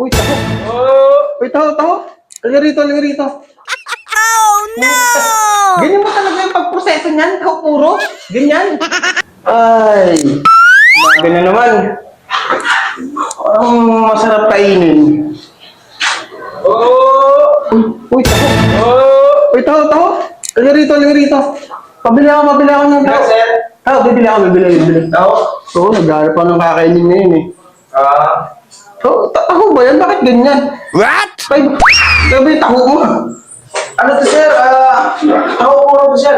Uy, taho. Uy, taho. Halika rito. Oh no! Ganyan mo talaga yung pagproseso niyan, taho puro. Ganyan. Ay, bago na naman. Ang masarap kainin. Uy, taho. Uy, taho. Halika rito. Pabili ako ng taho. Taho, bibili. Tao? Oo, nag-aaral pa ng kakainin ngayon eh. Taho ba yan? Bakit ganyan? What? Ay, gabi, taho mo. Ano to, sir? Tao puro to, sir.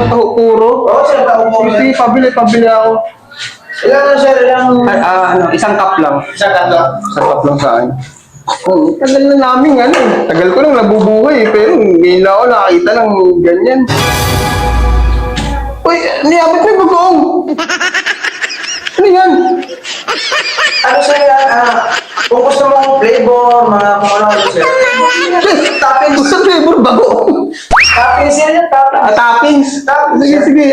Taho puro. Oo, sir, tao puro yan. Sige, pabili ako. Ilan na, sir? Ilang... Isang cup lang. Isang kanto. Isang cup lang sa akin. Oh, tagal na namin tagal ko lang nabubuhay pero ngayon lang ako nakakita ng ganyan. Uy, niyabot mo yung bagoong. Ano yan? Ano, sir, yan? Kung gusto mong flavor, mga kung ano, sir. Toppings. Gusto flavor bagoong. Toppings yan, toppings. Toppings. Toppings. Sige.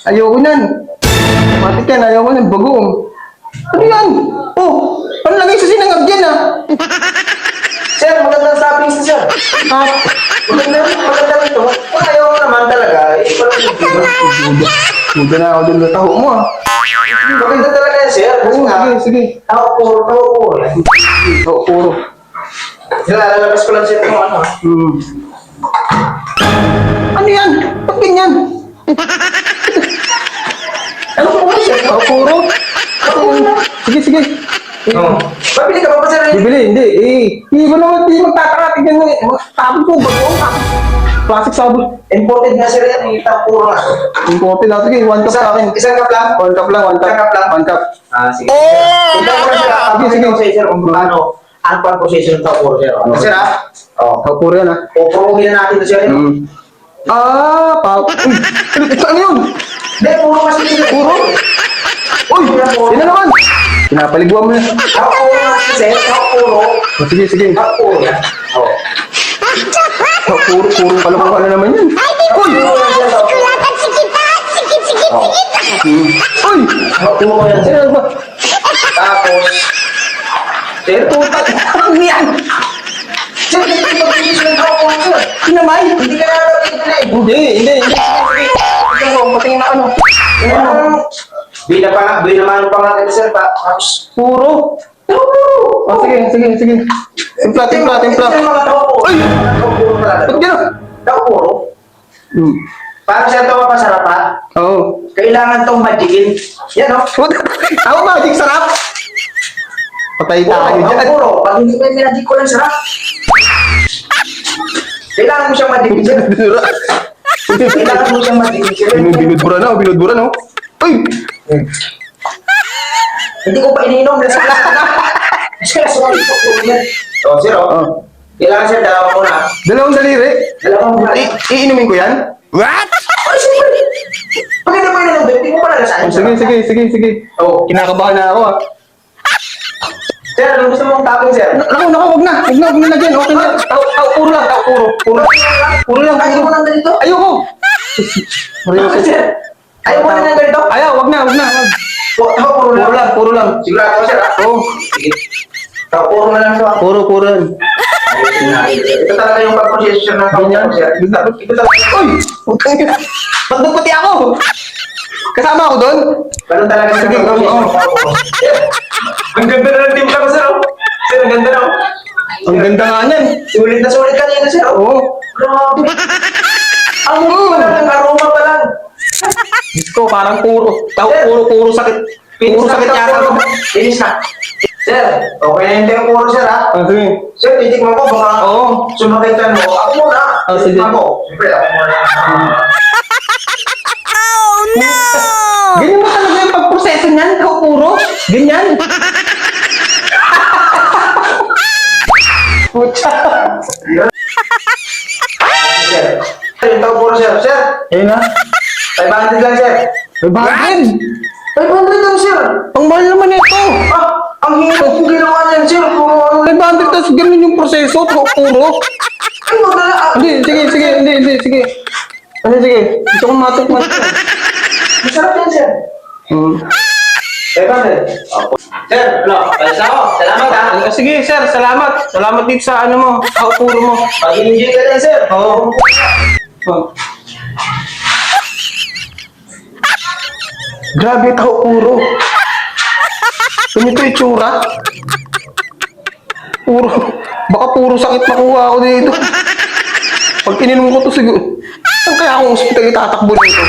Ayoko yan. Matik yan, ayoko yan. Bagoong. Ano yan? Oh, ano lagay sa sinangag yan Sir, magandang toppings na, sir. Maganda ito. Kung ayaw mo naman talaga, parang yung flavor. Huwag na ako dun na taho mo Maganda talaga yan, sir. Kasi nga, Sige. tao puro. Taho puro. Lalabas ko lang, sir, kung ano. Ano yan? Ba't ganyan? Ano po, sir? Taho puro? Sige. Pabili ka pa ba, sir? Bibili, hindi. Hindi mo naman, hindi magtatakatig yan. Tapos ko, bago. Plastic sabon. Imported na, sir, yan. Tao puro nga. Imported na. Sige, 1 cup sa akin. Isang cup lang? 1 cup lang. Isang cup lang? 1 cup. Sige. Oh, Sige, sir, kung paano, ano pa ang procedure ng tao puro, sir? Sir, Taho puro yan pupuruhin na natin ito, sir. Ano yun? Hindi, puro kasi ito. Puro? Uy, yun na naman. Pinapaligwa mo na. Tao puro kasi, sir. Tao puro. Sige. Tao puro yan. Taho puro pala kung ano naman yan. Uy! Uy! Tao puro yan, sir. Ano ba? Tapos, sir, Putak! Ano yan? sir, hindi ko pag-isip ng tao puro, sir. Kinamay? Hindi ka nakakita Hindi. Tingnan mo, patingin na ano. Binamano pa nga ito, sir. Tapos, Puro. Sige. Timpla. Sir, mga tao puro. Ay! Tao puro talaga. Ba't gano'n? Tao puro. Para siya ito mapasarap, ha? Oo. Kailangan tong magikin. Yan, no? Ako magic sarap. Patay tayo Tao dyan. puro. Pag hindi ko yung minagik ko lang sarap. Kailangan mo siyang magikin, sir. Kailangan mo siyang magikin, sir. Binudbura na. Uy! Hindi ko pa ininom. Sir, sorry po po yan. Sir, Oh. kailangan sir, dalawa mo na. Dalawang daliri. Dalawang muna. Iinumin ko yan? what? Ay, siyempre. Pag hindi mo ininom, hindi mo pa nalasahan. Sige. Oo. Kinakabahan na ako Sir, anong gusto mong topping, sir? Naku, wag na lagyan. Okay na. Puro lang. Puro lang. Ayaw mo nang ganito? Ayoko. Bakit, sir? Ayaw mo nang ganito? Ayaw, wag na. Puro lang. Puro lang. Sigurado ko, sir. Oo. Sige. Puro na lang ito. Puro yan. Ito talaga yung pag-procession ng Ganyan. tao, sir. Ito talaga. Uy! Putang ina. Magdagpati ako. Kasama ako doon? Ganun talaga sir. Sige, oo. Ang ganda na ng timpla ko, sir. Sir, ang ganda na. Ang ganda nga niyan. Sulit na sulit kanina, sir. Oo. Grabe. Ang ng aroma pa lang. Diyos ko, parang puro sakit. Puro sakit yata ako. Finish na. Sir, okay na yung tayo puro, sir, ha? Sige. Sir, titikman ko, baka Oo. sumakitan mo. Ako muna. Sige. Titikman ko. Siyempre, ako muna. Oh no! Ganyan mo talaga yung pagproseso niyan, taho puro. Ganyan. Pucha. Sir, yung tao puro, sir. Sir, Ayun na. 500 lang, sir. 500. 500 lang, sir. Ang mahal naman ito. Ang hirap yung ginawa niyan, sir. Puro ano. 500 tapos ganun yung proseso, taho puro. Ay, magdala. Hindi, sige. Sige. Gusto kong matikman. Masarap yan, sir. Sir, ano? Alas na ako. Salamat ha. Sige, sir, salamat. Salamat dito sa ano mo, sa puro mo. Mag-enjoy ka lang, sir. Oo. Oh. Grabe, tao puro. Ganito itsura. Baka puro sakit makuha ako dito. Pag ininom ko to siguro, saan kaya akong ospital itatakbo nito?